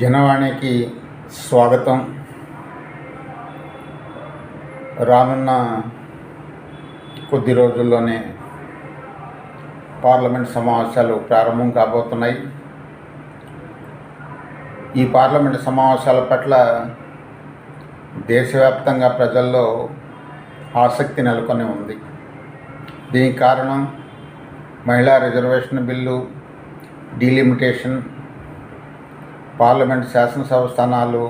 జనవాణికి స్వాగతం. రానున్న కొద్ది రోజుల్లోనే పార్లమెంట్ సమావేశాలు ప్రారంభం కాబోతున్నాయి. ఈ పార్లమెంట్ సమావేశాల పట్ల దేశవ్యాప్తంగా ప్రజల్లో ఆసక్తి నెలకొని ఉంది. దీనికి కారణం మహిళా రిజర్వేషన్ బిల్లు, డీలిమిటేషన్, పార్లమెంట్ శాసనసభ స్థానాలు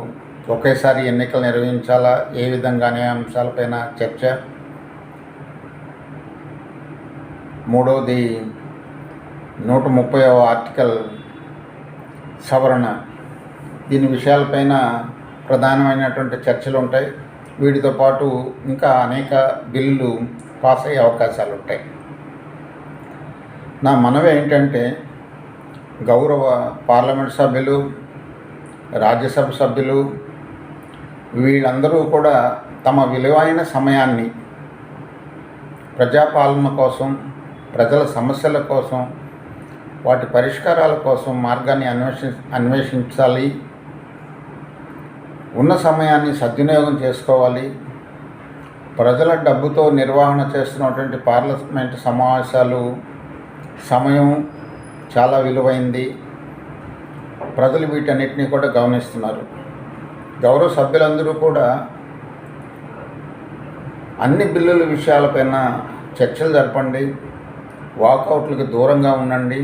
ఒకేసారి ఎన్నికలు నిర్వహించాలా, ఏ విధంగా అనే అంశాలపైన చర్చ. మూడవది 130వ ఆర్టికల్ సవరణ. దీని విషయాలపైన ప్రధానమైనటువంటి చర్చలు ఉంటాయి. వీటితో పాటు ఇంకా అనేక బిల్లులు పాస్ అయ్యే అవకాశాలు ఉంటాయి. నా మనవి ఏంటంటే, గౌరవ పార్లమెంట్ సభ్యులు, రాజ్యసభ సభ్యులు వీళ్ళందరూ కూడా తమ విలువైన సమయాన్ని ప్రజాపాలన కోసం, ప్రజల సమస్యల కోసం, వాటి పరిష్కారాల కోసం మార్గాన్ని అన్వేషించాలి. ఉన్న సమయాన్ని సద్వినియోగం చేసుకోవాలి. ప్రజల డబ్బుతో నిర్వహణ చేస్తున్నటువంటి పార్లమెంట్ సమావేశాలు సమయం చాలా విలువైంది. ప్రజలు వీటన్నిటినీ కూడా గమనిస్తున్నారు. గౌరవ సభ్యులందరూ కూడా అన్ని బిల్లుల విషయాలపైన చర్చలు జరపండి. వాకౌట్లకు దూరంగా ఉండండి.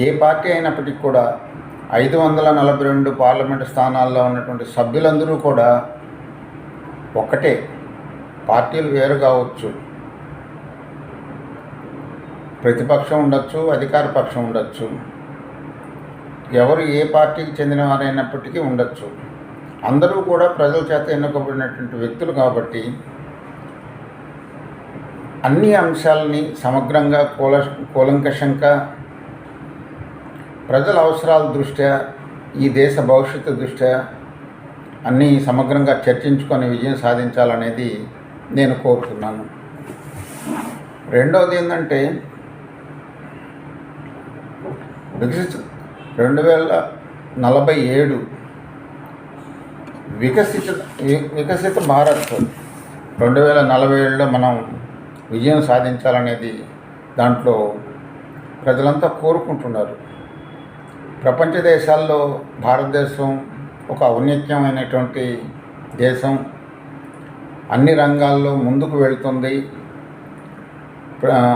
ఏ పార్టీ అయినప్పటికీ కూడా 542 పార్లమెంటు స్థానాల్లో ఉన్నటువంటి సభ్యులందరూ కూడా ఒక్కటే. పార్టీలు వేరు కావచ్చు, ప్రతిపక్షం ఉండొచ్చు, అధికార పక్షం ఉండొచ్చు, ఎవరు ఏ పార్టీకి చెందిన వారైనప్పటికీ ఉండొచ్చు. అందరూ కూడా ప్రజల చేత ఎన్నుకోబడినటువంటి వ్యక్తులు కాబట్టి అన్ని అంశాలని సమగ్రంగా కూలంకషంగా ప్రజల అవసరాల దృష్ట్యా, ఈ దేశ భవిష్యత్తు దృష్ట్యా అన్నీ సమగ్రంగా చర్చించుకొని విజయం సాధించాలనేది నేను కోరుతున్నాను. రెండవది ఏంటంటే, 2047 వికసిత భారత్ 2047లో మనం విజయం సాధించాలనేది దాంట్లో ప్రజలంతా కోరుకుంటున్నారు. ప్రపంచ దేశాల్లో భారతదేశం ఒక ఔన్నత్యమైనటువంటి దేశం. అన్ని రంగాల్లో ముందుకు వెళుతుంది.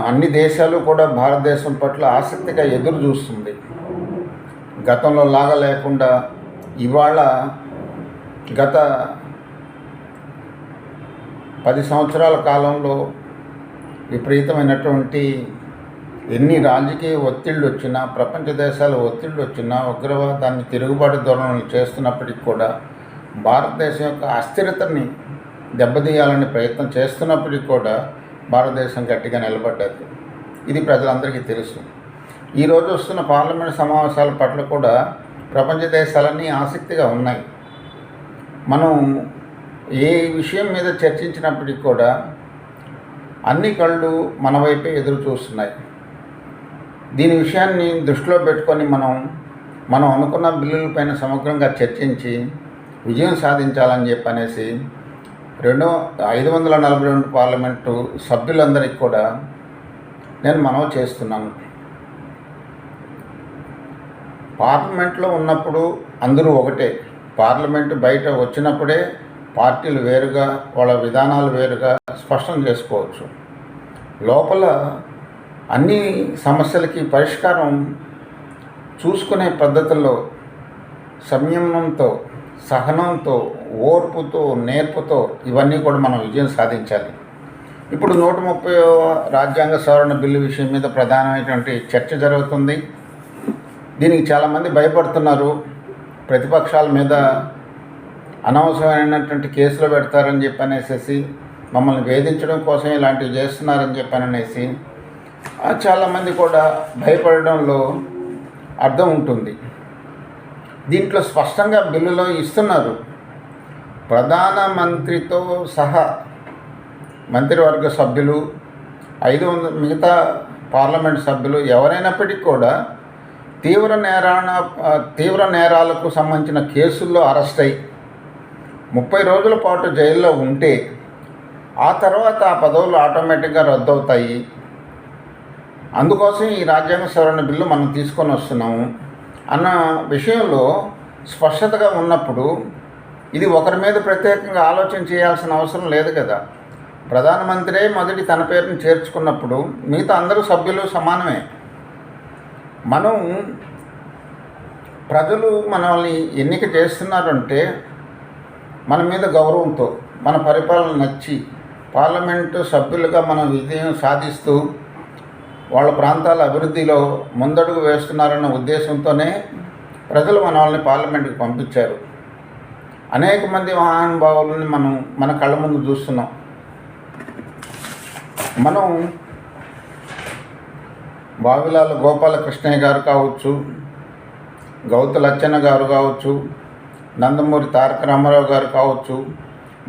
అన్ని దేశాలు కూడా భారతదేశం పట్ల ఆసక్తిగా ఎదురు చూస్తుంది. గతంలో లాగా లేకుండా ఇవాళ గత 10 సంవత్సరాల కాలంలో విపరీతమైనటువంటి ఎన్ని రాజకీయ ఒత్తిళ్ళు వచ్చినా, ప్రపంచ దేశాల ఒత్తిళ్ళు వచ్చినా, ఉగ్రవాదాన్ని తిరుగుబాటు ధోరణులు చేస్తున్నప్పటికీ కూడా భారతదేశం యొక్క అస్థిరతని దెబ్బతీయాలని ప్రయత్నం చేస్తున్నప్పటికీ కూడా భారతదేశం గట్టిగా నిలబడ్డది. ఇది ప్రజలందరికీ తెలుసు. ఈరోజు వస్తున్న పార్లమెంట్ సమావేశాల పట్ల కూడా ప్రపంచ దేశాలన్నీ ఆసక్తిగా ఉన్నాయి. మనం ఏ విషయం మీద చర్చించినప్పటికీ కూడా అన్ని కళ్ళు మన వైపే ఎదురు చూస్తున్నాయి. దీని విషయాన్ని దృష్టిలో పెట్టుకొని మనం అనుకున్న బిల్లులపైన సమగ్రంగా చర్చించి విజయం సాధించాలని చెప్పనేసి 542 పార్లమెంటు సభ్యులందరికీ కూడా నేను మనవి చేస్తున్నాను. పార్లమెంట్లో ఉన్నప్పుడు అందరూ ఒకటే. పార్లమెంటు బయట వచ్చినప్పుడే పార్టీలు వేరుగా, వాళ్ళ విధానాలు వేరుగా స్పష్టం చేసుకోవచ్చు. లోపల అన్ని సమస్యలకి పరిష్కారం చూసుకునే పద్ధతుల్లో సంయమనంతో, సహనంతో, ఓర్పుతో, నేర్పుతో ఇవన్నీ కూడా మనం విజయం సాధించాలి. ఇప్పుడు 130వ రాజ్యాంగ సవరణ బిల్లు విషయం మీద ప్రధానమైనటువంటి చర్చ జరుగుతుంది. దీనికి చాలామంది భయపడుతున్నారు. ప్రతిపక్షాల మీద అనవసరమైనటువంటి కేసులు పెడతారని చెప్పనేసి, మమ్మల్ని వేధించడం కోసం ఇలాంటివి చేస్తున్నారని చెప్పననేసి చాలామంది కూడా భయపడడంలో అర్థం ఉంటుంది. దీంట్లో స్పష్టంగా బిల్లులో ఇస్తున్నారు. ప్రధానమంత్రితో సహా మంత్రివర్గ సభ్యులు, 500 మిగతా పార్లమెంట్ సభ్యులు ఎవరైనప్పటికీ కూడా తీవ్ర నేరాలకు సంబంధించిన కేసుల్లో అరెస్ట్ అయి 30 రోజుల పాటు జైల్లో ఉంటే ఆ తర్వాత ఆ పదవులు ఆటోమేటిక్గా రద్దవుతాయి. అందుకోసం ఈ రాజ్యాంగ సవరణ బిల్లు మనం తీసుకొని వస్తున్నాము అన్న విషయంలో స్పష్టతగా ఉన్నప్పుడు ఇది ఒకరి మీద ప్రత్యేకంగా ఆలోచన చేయాల్సిన అవసరం లేదు కదా. ప్రధానమంత్రే మొదటి తన పేరుని చేర్చుకున్నప్పుడు మిగతా అందరూ సభ్యులు సమానమే. మనం ప్రజలు మనల్ని ఎన్నిక చేస్తున్నారంటే మన మీద గౌరవంతో, మన పరిపాలన నచ్చి పార్లమెంటు సభ్యులుగా మనం విజయం సాధిస్తూ వాళ్ళ ప్రాంతాల అభివృద్ధిలో ముందడుగు వేస్తున్నారన్న ఉద్దేశంతోనే ప్రజలు మనల్ని పార్లమెంటుకి పంపించారు. అనేక మంది మహానుభావులని మన కళ్ళ ముందు చూస్తున్నాం. మనం వావిలాల గోపాలకృష్ణయ్య గారు కావచ్చు, గౌతు లచ్చన్న గారు కావచ్చు, నందమూరి తారక రామారావు గారు కావచ్చు,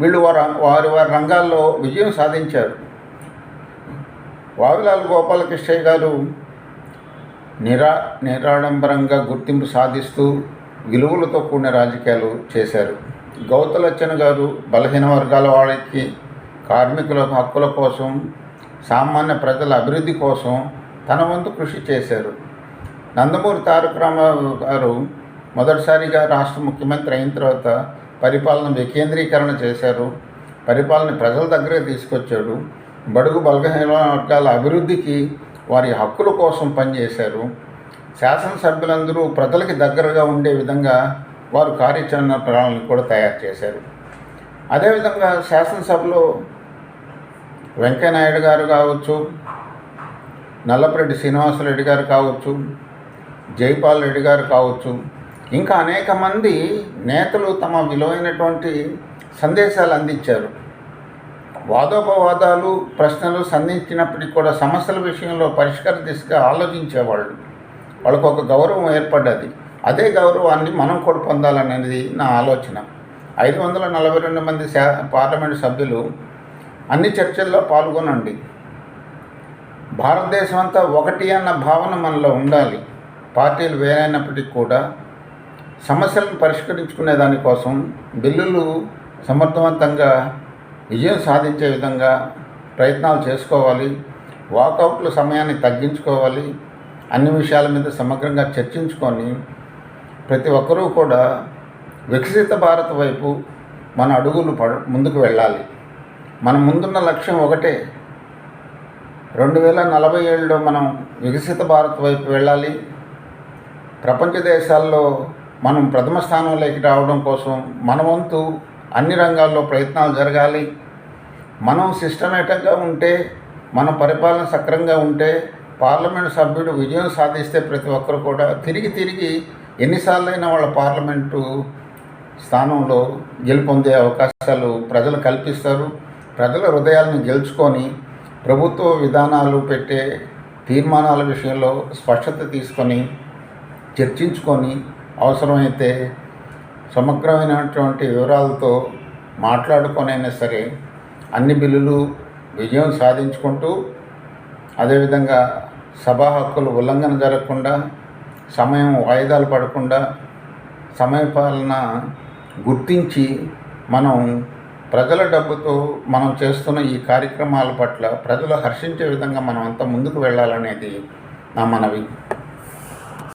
వీళ్ళు వారి రంగాల్లో విజయం సాధించారు. వావిలాల గోపాలకృష్ణయ్య గారు నిరాడంబరంగా గుర్తింపు సాధిస్తూ విలువలతో కూడిన రాజకీయాలు చేశారు. గౌతు లచ్చన్న గారు బలహీన వర్గాల వాళ్ళకి, కార్మికుల హక్కుల కోసం, సామాన్య ప్రజల అభివృద్ధి కోసం తన వంతు కృషి చేశారు. నందమూరి తారక రామారావు గారు మొదటిసారిగా రాష్ట్ర ముఖ్యమంత్రి అయిన తర్వాత పరిపాలన వికేంద్రీకరణ చేశారు. పరిపాలన ప్రజల దగ్గరే తీసుకొచ్చాడు. బడుగు బలహీన వర్గాల అభివృద్ధికి, వారి హక్కుల కోసం పనిచేశారు. శాసనసభ్యులందరూ ప్రజలకి దగ్గరగా ఉండే విధంగా వారు కార్యాచరణ ప్రణాళిక కూడా తయారు చేశారు. అదేవిధంగా శాసనసభలో వెంకయ్యనాయుడు గారు కావచ్చు, నల్లపరెడ్డి శ్రీనివాసరెడ్డి గారు కావచ్చు, జైపాల్ రెడ్డి గారు కావచ్చు, ఇంకా అనేక మంది నేతలు తమ విలువైనటువంటి సందేశాలు అందించారు. వాదోపవాదాలు, ప్రశ్నలు సంధించినప్పటికీ కూడా సమస్యల విషయంలో పరిష్కార దిశగా ఆలోచించేవాళ్ళు. వాళ్ళకు ఒక గౌరవం ఏర్పడ్డది. అదే గౌరవాన్ని మనం కూడా పొందాలనేది నా ఆలోచన. 542 మంది పార్లమెంటు సభ్యులు అన్ని చర్చల్లో పాల్గొనండి. భారతదేశం అంతా ఒకటి అన్న భావన మనలో ఉండాలి. పార్టీలు వేరైనప్పటికీ కూడా సమస్యలను పరిష్కరించుకునే దానికోసం బిల్లులు సమర్థవంతంగా విజయం సాధించే విధంగా ప్రయత్నాలు చేసుకోవాలి. వాకౌట్ల సమయాన్ని తగ్గించుకోవాలి. అన్ని విషయాల మీద సమగ్రంగా చర్చించుకొని ప్రతి ఒక్కరూ కూడా వికసిత భారత్ వైపు మన అడుగులు ముందుకు వెళ్ళాలి. మన ముందున్న లక్ష్యం ఒకటే. 2047లో మనం వికసిత భారత్ వైపు వెళ్ళాలి. ప్రపంచ దేశాల్లో మనం ప్రథమ స్థానంలోకి రావడం కోసం మన వంతు అన్ని రంగాల్లో ప్రయత్నాలు జరగాలి. మనం సిస్టమేటిక్గా ఉంటే, మన పరిపాలన సక్రమంగా ఉంటే, పార్లమెంటు సభ్యుడు విజయం సాధిస్తే ప్రతి ఒక్కరు కూడా తిరిగి ఎన్నిసార్లైనా వాళ్ళ పార్లమెంటు స్థానంలో గెలుపొందే అవకాశాలు ప్రజలు కల్పిస్తారు. ప్రజల హృదయాలను గెలుచుకొని ప్రభుత్వ విధానాలు పెట్టే తీర్మానాల విషయంలో స్పష్టత తీసుకొని చర్చించుకొని అవసరమైతే సమగ్రమైనటువంటి వివరాలతో మాట్లాడుకొనైనా సరే అన్ని బిల్లులు విజయం సాధించుకుంటూ, అదేవిధంగా సభా హక్కులు ఉల్లంఘన జరగకుండా, సమయం వాయిదాలు పడకుండా, సమయపాలన గుర్తించి మనం ప్రజల డబ్బుతో మనం చేస్తున్న ఈ కార్యక్రమాల పట్ల ప్రజలు హర్షించే విధంగా మనం అంతా ముందుకు వెళ్ళాలనేది నా మనవి.